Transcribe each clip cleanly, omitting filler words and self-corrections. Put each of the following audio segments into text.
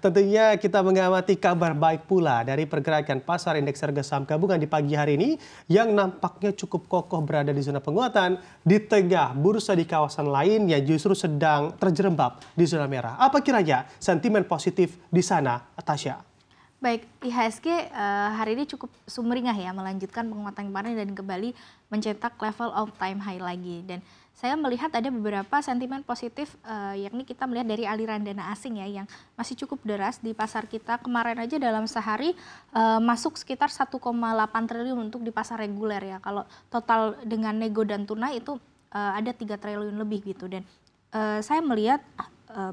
tentunya kita mengamati kabar baik pula dari pergerakan pasar indeks harga saham gabungan di pagi hari ini yang nampaknya cukup kokoh berada di zona penguatan di tengah bursa di kawasan lain yang justru sedang terjerembab di zona merah. Apa kiranya sentimen positif di sana, Tasya? Baik, IHSG hari ini cukup sumringah ya, melanjutkan penguatan kemarin dan kembali mencetak level all time high lagi. Dan saya melihat ada beberapa sentimen positif, yakni kita melihat dari aliran dana asing ya, yang masih cukup deras di pasar kita. Kemarin aja dalam sehari masuk sekitar 1,8 triliun untuk di pasar reguler ya. Kalau total dengan nego dan tunai itu ada 3 triliun lebih gitu. Dan saya melihat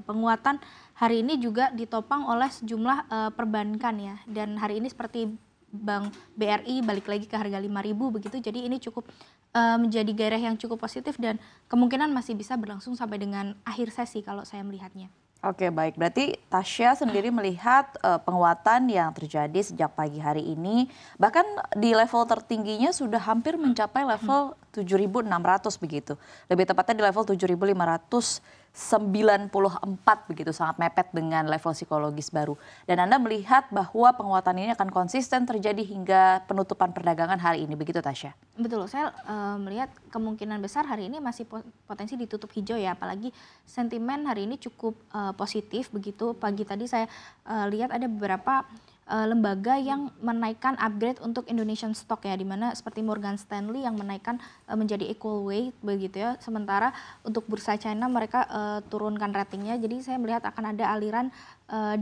penguatan hari ini juga ditopang oleh sejumlah perbankan ya, dan hari ini seperti Bank BRI balik lagi ke harga 5.000 begitu, jadi ini cukup menjadi gairah yang cukup positif dan kemungkinan masih bisa berlangsung sampai dengan akhir sesi kalau saya melihatnya. Oke, baik, berarti Tasya sendiri melihat penguatan yang terjadi sejak pagi hari ini, bahkan di level tertingginya sudah hampir mencapai level 7.600 begitu. Lebih tepatnya di level 7.594 begitu, sangat mepet dengan level psikologis baru. Dan Anda melihat bahwa penguatan ini akan konsisten terjadi hingga penutupan perdagangan hari ini, begitu Tasya? Betul, saya melihat kemungkinan besar hari ini masih potensi ditutup hijau ya, apalagi sentimen hari ini cukup positif begitu. Pagi tadi saya lihat ada beberapa lembaga yang menaikkan upgrade untuk Indonesian stock ya, dimana seperti Morgan Stanley yang menaikkan menjadi equal weight begitu ya, sementara untuk bursa China mereka turunkan ratingnya. Jadi saya melihat akan ada aliran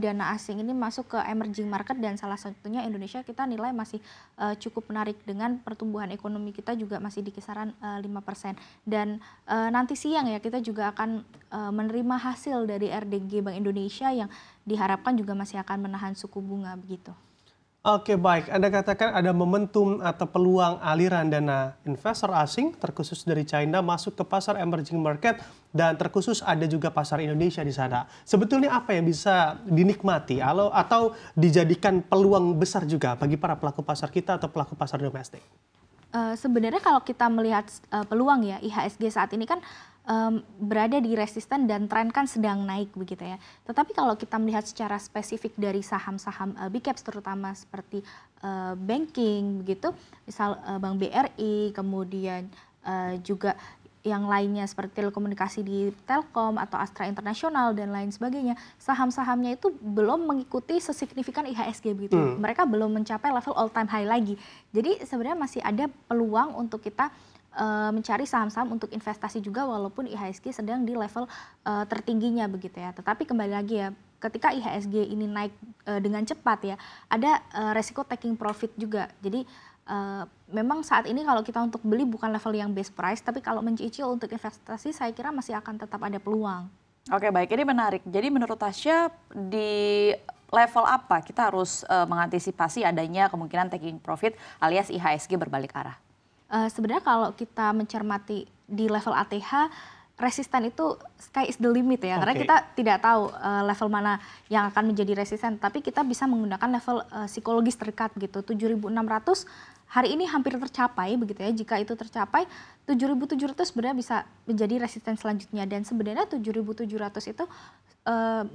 dana asing ini masuk ke emerging market, dan salah satunya Indonesia kita nilai masih cukup menarik dengan pertumbuhan ekonomi kita juga masih di kisaran 5%. Dan nanti siang ya kita juga akan menerima hasil dari RDG Bank Indonesia yang diharapkan juga masih akan menahan suku bunga begitu. Oke, baik. Anda katakan ada momentum atau peluang aliran dana investor asing terkhusus dari China masuk ke pasar emerging market, dan terkhusus ada juga pasar Indonesia di sana. Sebetulnya apa yang bisa dinikmati atau dijadikan peluang besar juga bagi para pelaku pasar kita atau pelaku pasar domestik? Sebenarnya kalau kita melihat peluang ya, IHSG saat ini kan berada di resisten dan tren kan sedang naik begitu ya. Tetapi kalau kita melihat secara spesifik dari saham-saham big caps terutama seperti banking begitu, misal Bank BRI, kemudian juga yang lainnya seperti telekomunikasi di Telkom atau Astra International dan lain sebagainya, saham-sahamnya itu belum mengikuti sesignifikan IHSG begitu. Mereka belum mencapai level all time high lagi. Jadi sebenarnya masih ada peluang untuk kita mencari saham-saham untuk investasi juga, walaupun IHSG sedang di level tertingginya begitu ya. Tetapi kembali lagi ya, ketika IHSG ini naik dengan cepat ya, ada resiko taking profit juga. Jadi memang saat ini kalau kita untuk beli bukan level yang best price, tapi kalau mencicil untuk investasi saya kira masih akan tetap ada peluang. Oke, baik, ini menarik. Jadi menurut Tasya di level apa kita harus mengantisipasi adanya kemungkinan taking profit alias IHSG berbalik arah? Sebenarnya kalau kita mencermati di level ATH, resisten itu sky is the limit ya, karena kita tidak tahu level mana yang akan menjadi resisten, tapi kita bisa menggunakan level psikologis terdekat gitu. 7.600 hari ini hampir tercapai begitu ya. Jika itu tercapai, 7.700 sebenarnya bisa menjadi resisten selanjutnya, dan sebenarnya 7.700 itu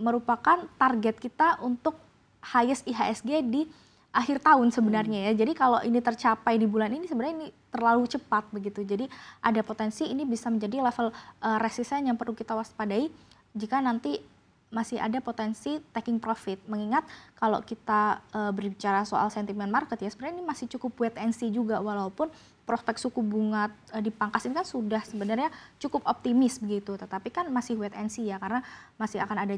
merupakan target kita untuk highest IHSG di akhir tahun sebenarnya ya. Jadi kalau ini tercapai di bulan ini sebenarnya ini terlalu cepat begitu. Jadi ada potensi ini bisa menjadi level resisten yang perlu kita waspadai jika nanti masih ada potensi taking profit. Mengingat kalau kita berbicara soal sentimen market ya, sebenarnya ini masih cukup wait and see juga, walaupun prospek suku bunga dipangkas ini kan sudah sebenarnya cukup optimis begitu. Tetapi kan masih wait and see ya, karena masih akan ada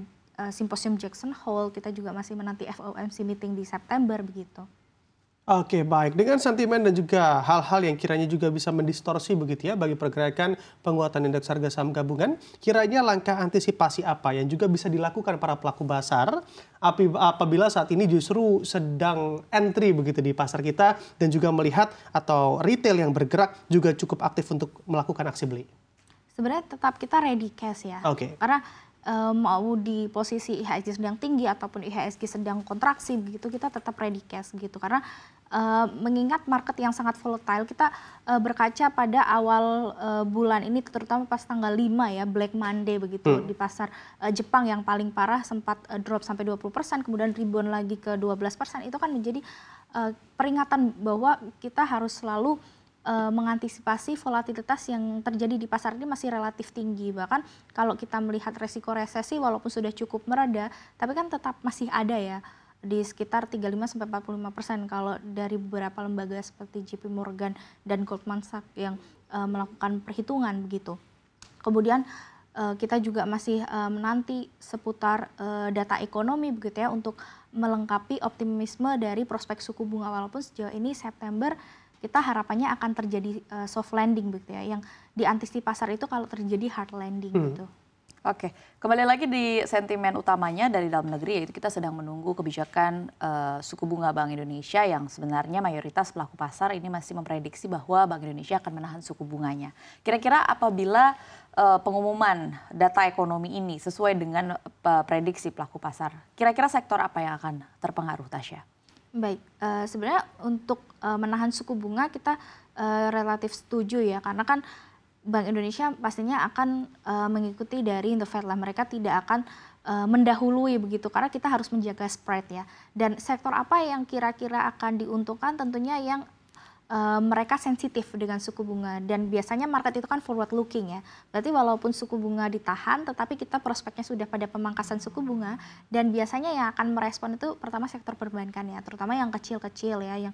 simposium Jackson Hole, kita juga masih menanti FOMC meeting di September begitu. Oke, baik. Dengan sentimen dan juga hal-hal yang kiranya juga bisa mendistorsi begitu ya bagi pergerakan penguatan indeks harga saham gabungan, kiranya langkah antisipasi apa yang juga bisa dilakukan para pelaku pasar apabila saat ini justru sedang entry begitu di pasar kita, dan juga melihat atau retail yang bergerak juga cukup aktif untuk melakukan aksi beli? Sebenarnya tetap kita ready cash ya. Karena mau di posisi IHSG sedang tinggi ataupun IHSG sedang kontraksi begitu, kita tetap ready cash gitu. Karena mengingat market yang sangat volatile, kita berkaca pada awal bulan ini terutama pas tanggal 5 ya, Black Monday begitu di pasar Jepang yang paling parah sempat drop sampai 20%, kemudian rebound lagi ke 12%. Itu kan menjadi peringatan bahwa kita harus selalu mengantisipasi volatilitas yang terjadi di pasar ini masih relatif tinggi. Bahkan kalau kita melihat resiko resesi walaupun sudah cukup mereda, tapi kan tetap masih ada ya di sekitar 35-45%. Kalau dari beberapa lembaga seperti JP Morgan dan Goldman Sachs yang melakukan perhitungan begitu. Kemudian kita juga masih menanti seputar data ekonomi begitu ya untuk melengkapi optimisme dari prospek suku bunga, walaupun sejauh ini September kita harapannya akan terjadi soft landing begitu ya, yang diantisipasi pasar itu kalau terjadi hard landing gitu. Oke, kembali lagi di sentimen utamanya dari dalam negeri, yaitu kita sedang menunggu kebijakan suku bunga Bank Indonesia yang sebenarnya mayoritas pelaku pasar ini masih memprediksi bahwa Bank Indonesia akan menahan suku bunganya. Kira-kira apabila pengumuman data ekonomi ini sesuai dengan prediksi pelaku pasar, kira-kira sektor apa yang akan terpengaruh, Tasya? Baik, sebenarnya untuk menahan suku bunga kita relatif setuju ya, karena kan Bank Indonesia pastinya akan mengikuti dari the Fed lah. Mereka tidak akan mendahului begitu, karena kita harus menjaga spread ya. Dan sektor apa yang kira-kira akan diuntungkan, tentunya yang mereka sensitif dengan suku bunga, dan biasanya market itu kan forward looking ya. Berarti walaupun suku bunga ditahan, tetapi kita prospeknya sudah pada pemangkasan suku bunga, dan biasanya yang akan merespon itu pertama sektor perbankan ya, terutama yang kecil-kecil ya, yang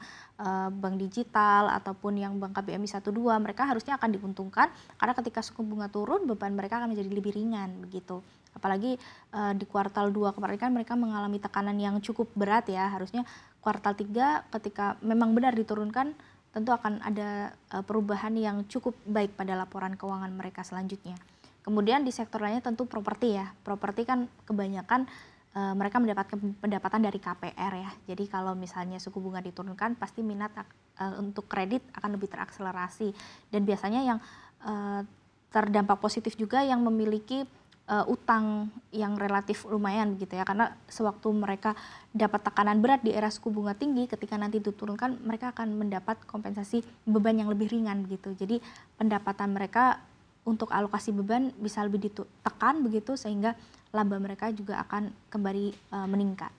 bank digital ataupun yang bank KBMI 1-2, mereka harusnya akan diuntungkan karena ketika suku bunga turun beban mereka akan menjadi lebih ringan begitu. Apalagi di kuartal 2 kemarin kan mereka mengalami tekanan yang cukup berat ya, harusnya kuartal 3 ketika memang benar diturunkan tentu akan ada perubahan yang cukup baik pada laporan keuangan mereka selanjutnya. Kemudian di sektor lainnya tentu properti ya. Properti kan kebanyakan mereka mendapatkan pendapatan dari KPR ya. Jadi kalau misalnya suku bunga diturunkan, pasti minat untuk kredit akan lebih terakselerasi. Dan biasanya yang terdampak positif juga yang memiliki utang yang relatif lumayan gitu ya, karena sewaktu mereka dapat tekanan berat di era suku bunga tinggi, ketika nanti diturunkan mereka akan mendapat kompensasi beban yang lebih ringan begitu. Jadi pendapatan mereka untuk alokasi beban bisa lebih ditekan begitu, sehingga laba mereka juga akan kembali meningkat.